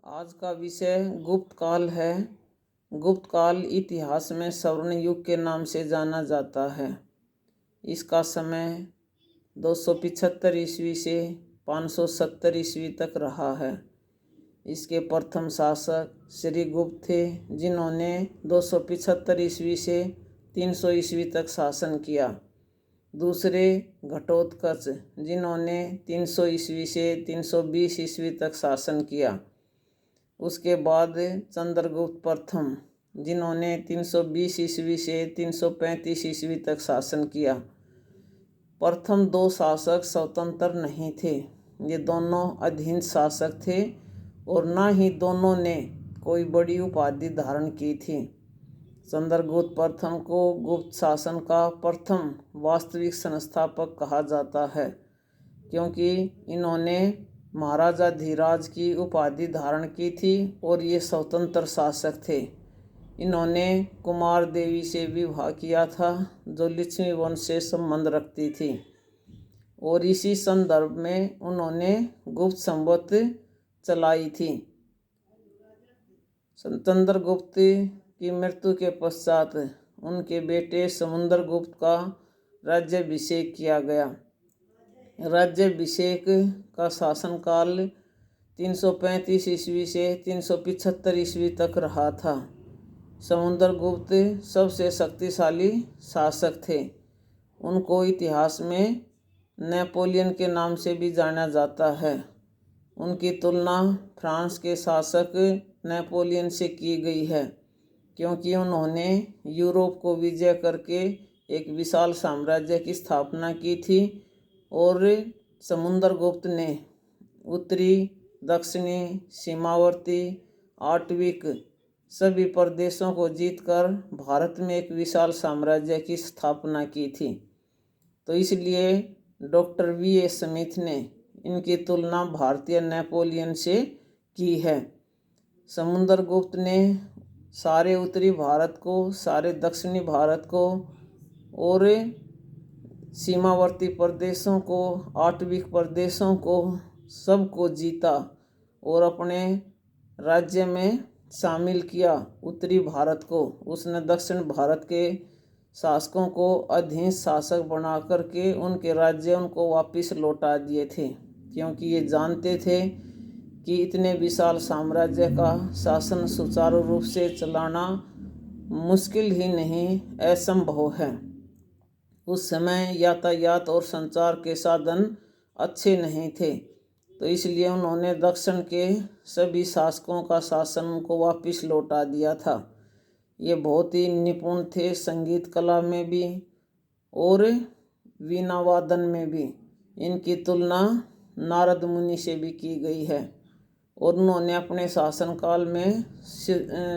आज का विषय गुप्त काल है। गुप्त काल इतिहास में स्वर्ण युग के नाम से जाना जाता है। इसका समय 275 ईस्वी से 570 ईस्वी तक रहा है। इसके प्रथम शासक श्री गुप्त थे, जिन्होंने 275 ईस्वी से 300 ईस्वी तक शासन किया। दूसरे घटोत्कच, जिन्होंने 300 ईस्वी से 320 ईस्वी तक शासन किया। उसके बाद चंद्रगुप्त प्रथम, जिन्होंने 320 ईस्वी से 335 ईस्वी तक शासन किया। प्रथम दो शासक स्वतंत्र नहीं थे, ये दोनों अधीन शासक थे और न ही दोनों ने कोई बड़ी उपाधि धारण की थी। चंद्रगुप्त प्रथम को गुप्त शासन का प्रथम वास्तविक संस्थापक कहा जाता है, क्योंकि इन्होंने महाराजा धीराज की उपाधि धारण की थी और ये स्वतंत्र शासक थे। इन्होंने कुमार देवी से विवाह किया था, जो लक्ष्मी वंश से संबंध रखती थी, और इसी संदर्भ में उन्होंने गुप्त संवत चलाई थी। चंद्रगुप्त की मृत्यु के पश्चात उनके बेटे समुद्रगुप्त का राज्याभिषेक किया गया। राज्याभिषेक का शासनकाल 335 ईस्वी से 375 ईस्वी तक रहा था। समुद्रगुप्त सबसे शक्तिशाली शासक थे। उनको इतिहास में नेपोलियन के नाम से भी जाना जाता है। उनकी तुलना फ्रांस के शासक नेपोलियन से की गई है, क्योंकि उन्होंने यूरोप को विजय करके एक विशाल साम्राज्य की स्थापना की थी, और समुद्रगुप्त ने उत्तरी, दक्षिणी, सीमावर्ती, आटविक सभी प्रदेशों को जीतकर भारत में एक विशाल साम्राज्य की स्थापना की थी। तो इसलिए डॉक्टर V.A. स्मिथ ने इनकी तुलना भारतीय नेपोलियन से की है। समुद्रगुप्त ने सारे उत्तरी भारत को, सारे दक्षिणी भारत को और सीमावर्ती प्रदेशों को, आटविक प्रदेशों को, सबको जीता और अपने राज्य में शामिल किया। उत्तरी भारत को उसने दक्षिण भारत के शासकों को अधीन शासक बना करके उनके राज्य उनको वापस लौटा दिए थे, क्योंकि ये जानते थे कि इतने विशाल साम्राज्य का शासन सुचारू रूप से चलाना मुश्किल ही नहीं, असंभव है। उस समय यातायात और संचार के साधन अच्छे नहीं थे, तो इसलिए उन्होंने दक्षिण के सभी शासकों का शासन उनको वापस लौटा दिया था। ये बहुत ही निपुण थे संगीत कला में भी और वीणा वादन में भी। इनकी तुलना नारद मुनि से भी की गई है, और उन्होंने अपने शासनकाल में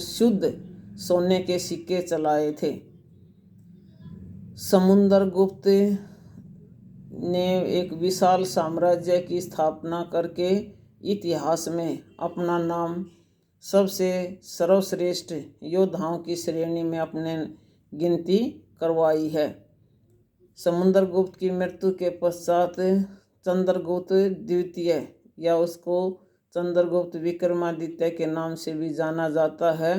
शुद्ध सोने के सिक्के चलाए थे। समुद्रगुप्त ने एक विशाल साम्राज्य की स्थापना करके इतिहास में अपना नाम सबसे सर्वश्रेष्ठ योद्धाओं की श्रेणी में अपने गिनती करवाई है। समुद्रगुप्त की मृत्यु के पश्चात चंद्रगुप्त द्वितीय, या उसको चंद्रगुप्त विक्रमादित्य के नाम से भी जाना जाता है,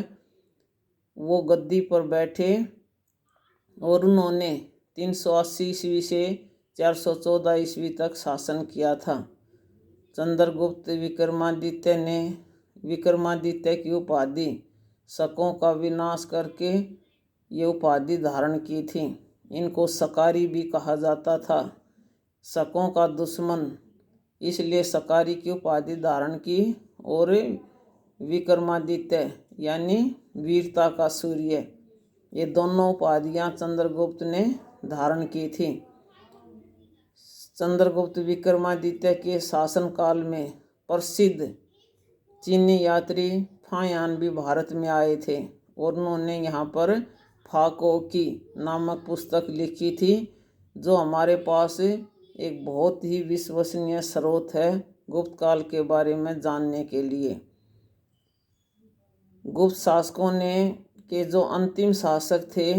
वो गद्दी पर बैठे और उन्होंने 380 ईस्वी से 414 ईस्वी तक शासन किया था। चंद्रगुप्त विक्रमादित्य ने विक्रमादित्य की उपाधि शकों का विनाश करके ये उपाधि धारण की थी। इनको शकारी भी कहा जाता था, शकों का दुश्मन, इसलिए शकारी की उपाधि धारण की। और विक्रमादित्य यानी वीरता का सूर्य, ये दोनों उपाधियां चंद्रगुप्त ने धारण की थी। चंद्रगुप्त विक्रमादित्य के शासनकाल में प्रसिद्ध चीनी यात्री फायान भी भारत में आए थे, और उन्होंने यहाँ पर फाको की नामक पुस्तक लिखी थी, जो हमारे पास एक बहुत ही विश्वसनीय स्रोत है गुप्त काल के बारे में जानने के लिए। गुप्त शासकों ने के जो अंतिम शासक थे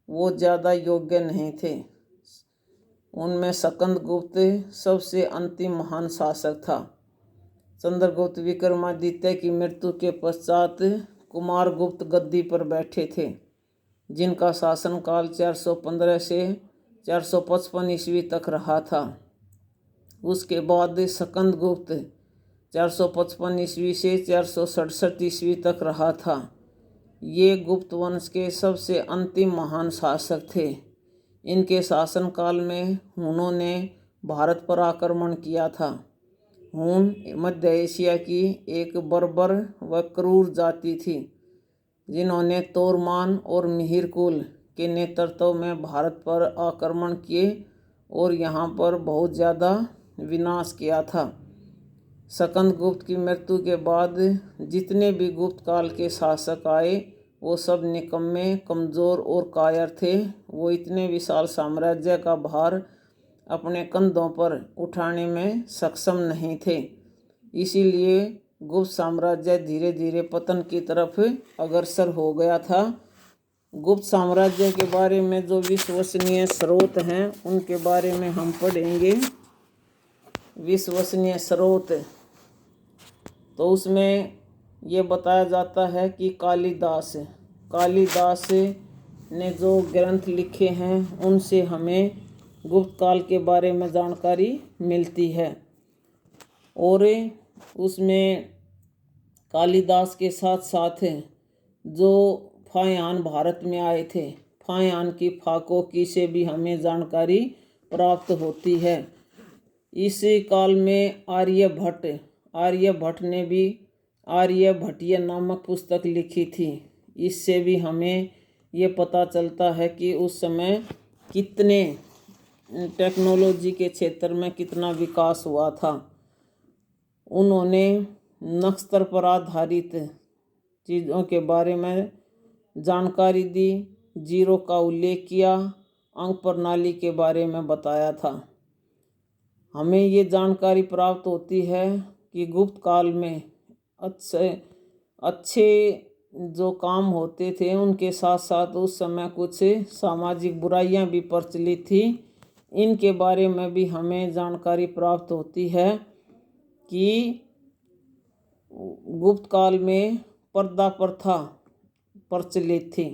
वो ज़्यादा योग्य नहीं थे। उनमें स्कंदगुप्त सबसे अंतिम महान शासक था। चंद्रगुप्त विक्रमादित्य की मृत्यु के पश्चात कुमारगुप्त गद्दी पर बैठे थे, जिनका शासनकाल 415 से 455 ईस्वी तक रहा था। उसके बाद स्कंदगुप्त 455 ईस्वी से 467 ईस्वी तक रहा था। ये गुप्त वंश के सबसे अंतिम महान शासक थे। इनके शासनकाल में हुनों ने भारत पर आक्रमण किया था। हुन मध्य एशिया की एक बर्बर व क्रूर जाति थी, जिन्होंने तोरमान और मिहिर कुल के नेतृत्व में भारत पर आक्रमण किए और यहाँ पर बहुत ज़्यादा विनाश किया था। स्कंदगुप्त की मृत्यु के बाद जितने भी गुप्त काल के शासक आए वो सब निकम्मे, कमज़ोर और कायर थे। वो इतने विशाल साम्राज्य का भार अपने कंधों पर उठाने में सक्षम नहीं थे। इसीलिए गुप्त साम्राज्य धीरे धीरे पतन की तरफ अग्रसर हो गया था। गुप्त साम्राज्य के बारे में जो विश्वसनीय स्रोत हैं उनके बारे में हम पढ़ेंगे। विश्वसनीय स्रोत, तो उसमें ये बताया जाता है कि कालिदास ने जो ग्रंथ लिखे हैं उनसे हमें गुप्त काल के बारे में जानकारी मिलती है। और उसमें कालिदास के साथ साथ जो फाह्यान भारत में आए थे, फाह्यान की फाकों की से भी हमें जानकारी प्राप्त होती है। इस काल में आर्यभट्ट ने भी आर्यभट्टीय नामक पुस्तक लिखी थी। इससे भी हमें ये पता चलता है कि उस समय कितने टेक्नोलॉजी के क्षेत्र में कितना विकास हुआ था। उन्होंने नक्षत्र पर आधारित चीज़ों के बारे में जानकारी दी, जीरो का उल्लेख किया, अंक प्रणाली के बारे में बताया था। हमें ये जानकारी प्राप्त होती है कि गुप्त काल में अच्छे जो काम होते थे उनके साथ साथ उस समय कुछ सामाजिक बुराइयां भी प्रचलित थी। इनके बारे में भी हमें जानकारी प्राप्त होती है कि गुप्त काल में पर्दा प्रथा प्रचलित थी।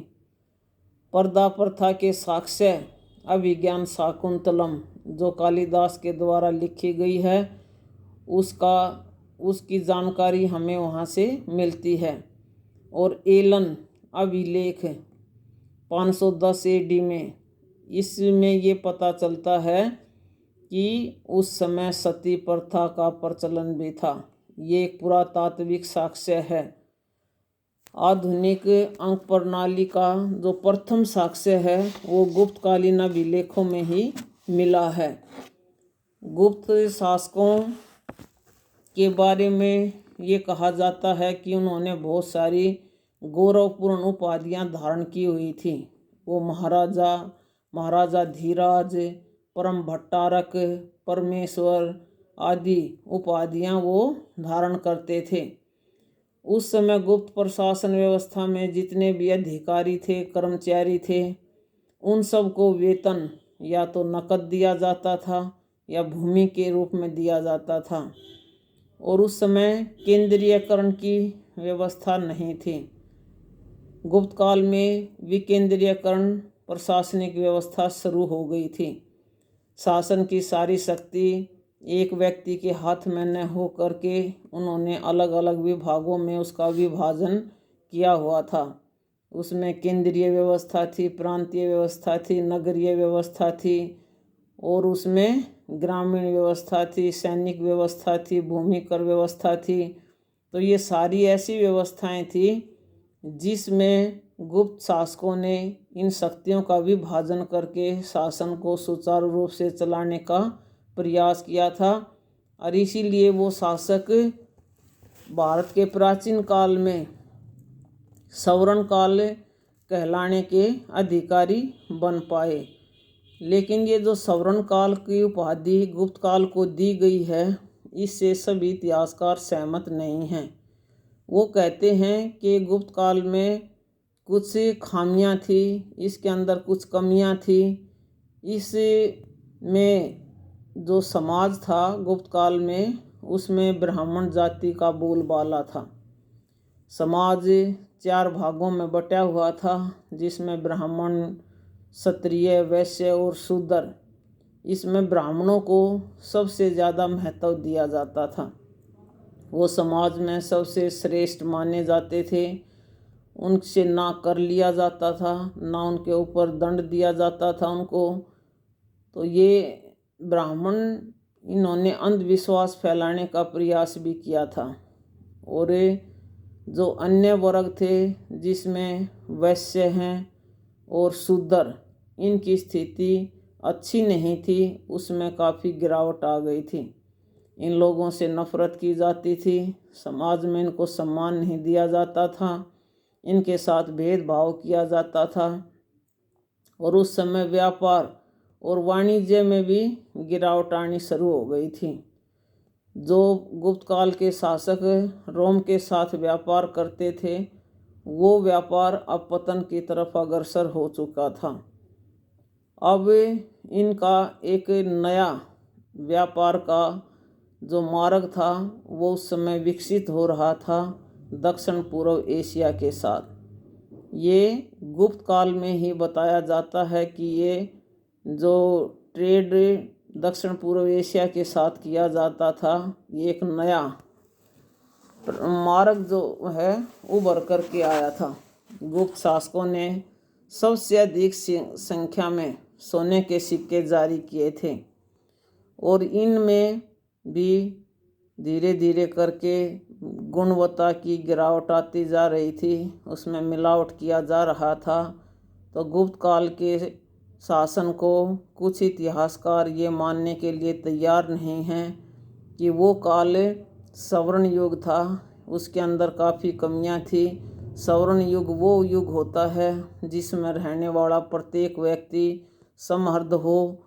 पर्दा प्रथा के साक्ष्य अभिज्ञान शाकुंतलम जो कालिदास के द्वारा लिखी गई है उसकी जानकारी हमें वहाँ से मिलती है। और एलन अभिलेख 510 AD में, इसमें ये पता चलता है कि उस समय सती प्रथा का प्रचलन भी था। ये एक पुरातात्विक साक्ष्य है। आधुनिक अंक प्रणाली का जो प्रथम साक्ष्य है वो गुप्तकालीन अभिलेखों में ही मिला है। गुप्त शासकों के बारे में ये कहा जाता है कि उन्होंने बहुत सारी गौरवपूर्ण उपाधियां धारण की हुई थी। वो महाराजा धीराज, परम भट्टारक, परमेश्वर आदि उपाधियां वो धारण करते थे। उस समय गुप्त प्रशासन व्यवस्था में जितने भी अधिकारी थे, कर्मचारी थे, उन सबको वेतन या तो नकद दिया जाता था या भूमि के रूप में दिया जाता था। और उस समय केंद्रीयकरण की व्यवस्था नहीं थी। गुप्त काल में विकेंद्रीयकरण प्रशासनिक व्यवस्था शुरू हो गई थी। शासन की सारी शक्ति एक व्यक्ति के हाथ में न हो करके उन्होंने अलग अलग विभागों में उसका विभाजन किया हुआ था। उसमें केंद्रीय व्यवस्था थी, प्रांतीय व्यवस्था थी, नगरीय व्यवस्था थी और उसमें ग्रामीण व्यवस्था थी, सैनिक व्यवस्था थी, भूमि कर व्यवस्था थी। तो ये सारी ऐसी व्यवस्थाएं थी जिसमें गुप्त शासकों ने इन शक्तियों का विभाजन करके शासन को सुचारू रूप से चलाने का प्रयास किया था। और इसीलिए वो शासक भारत के प्राचीन काल में सवर्ण काल कहलाने के अधिकारी बन पाए। लेकिन ये जो सवर्ण काल की उपाधि गुप्त काल को दी गई है, इससे सभी इतिहासकार सहमत नहीं हैं। वो कहते हैं कि गुप्त काल में कुछ खामियां थी, इसके अंदर कुछ कमियां थी। इसमें जो समाज था गुप्त काल में उसमें ब्राह्मण जाति का बोलबाला था। समाज 4 भागों में बटा हुआ था, जिसमें ब्राह्मण, क्षत्रिय, वैश्य और शूद्र। इसमें ब्राह्मणों को सबसे ज़्यादा महत्व दिया जाता था। वो समाज में सबसे श्रेष्ठ माने जाते थे। उनसे ना कर लिया जाता था, ना उनके ऊपर दंड दिया जाता था उनको। तो ये ब्राह्मण, इन्होंने अंधविश्वास फैलाने का प्रयास भी किया था। और जो अन्य वर्ग थे, जिसमें वैश्य हैं और शूद्र, इनकी स्थिति अच्छी नहीं थी, उसमें काफ़ी गिरावट आ गई थी। इन लोगों से नफरत की जाती थी, समाज में इनको सम्मान नहीं दिया जाता था, इनके साथ भेदभाव किया जाता था। और उस समय व्यापार और वाणिज्य में भी गिरावट आनी शुरू हो गई थी। जो गुप्त काल के शासक रोम के साथ व्यापार करते थे, वो व्यापार अब पतन की तरफ अग्रसर हो चुका था। अब इनका एक नया व्यापार का जो मार्ग था, वो उस समय विकसित हो रहा था दक्षिण पूर्व एशिया के साथ। ये गुप्त काल में ही बताया जाता है कि ये जो ट्रेड दक्षिण पूर्व एशिया के साथ किया जाता था, ये एक नया मार्ग जो है उभर कर के आया था। गुप्त शासकों ने सबसे अधिक संख्या में सोने के सिक्के जारी किए थे, और इनमें भी धीरे धीरे करके गुणवत्ता की गिरावट आती जा रही थी, उसमें मिलावट किया जा रहा था। तो गुप्त काल के शासन को कुछ इतिहासकार ये मानने के लिए तैयार नहीं हैं कि वो काल स्वर्ण युग था, उसके अंदर काफ़ी कमियां थी। स्वर्ण युग वो युग होता है जिसमें रहने वाला प्रत्येक व्यक्ति समृद्ध हो,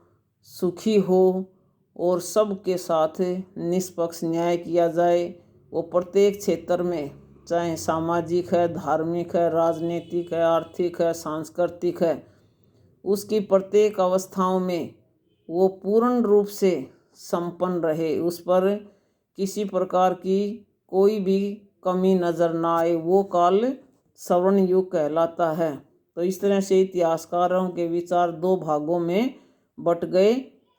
सुखी हो और सबके साथ निष्पक्ष न्याय किया जाए। वो प्रत्येक क्षेत्र में, चाहे सामाजिक है, धार्मिक है, राजनीतिक है, आर्थिक है, सांस्कृतिक है, उसकी प्रत्येक अवस्थाओं में वो पूर्ण रूप से संपन्न रहे, उस पर किसी प्रकार की कोई भी कमी नज़र ना आए। वो काल स्वर्ण युग कहलाता है। तो इस तरह से इतिहासकारों के विचार 2 भागों में बट गए,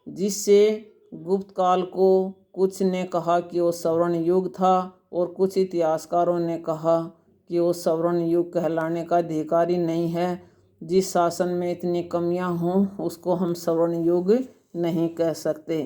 जिससे गुप्त काल को कुछ ने कहा कि वो स्वर्ण युग था, और कुछ इतिहासकारों ने कहा कि वो स्वर्ण युग कहलाने का अधिकारी नहीं है। जिस शासन में इतनी कमियां हों, उसको हम स्वर्ण युग नहीं कह सकते।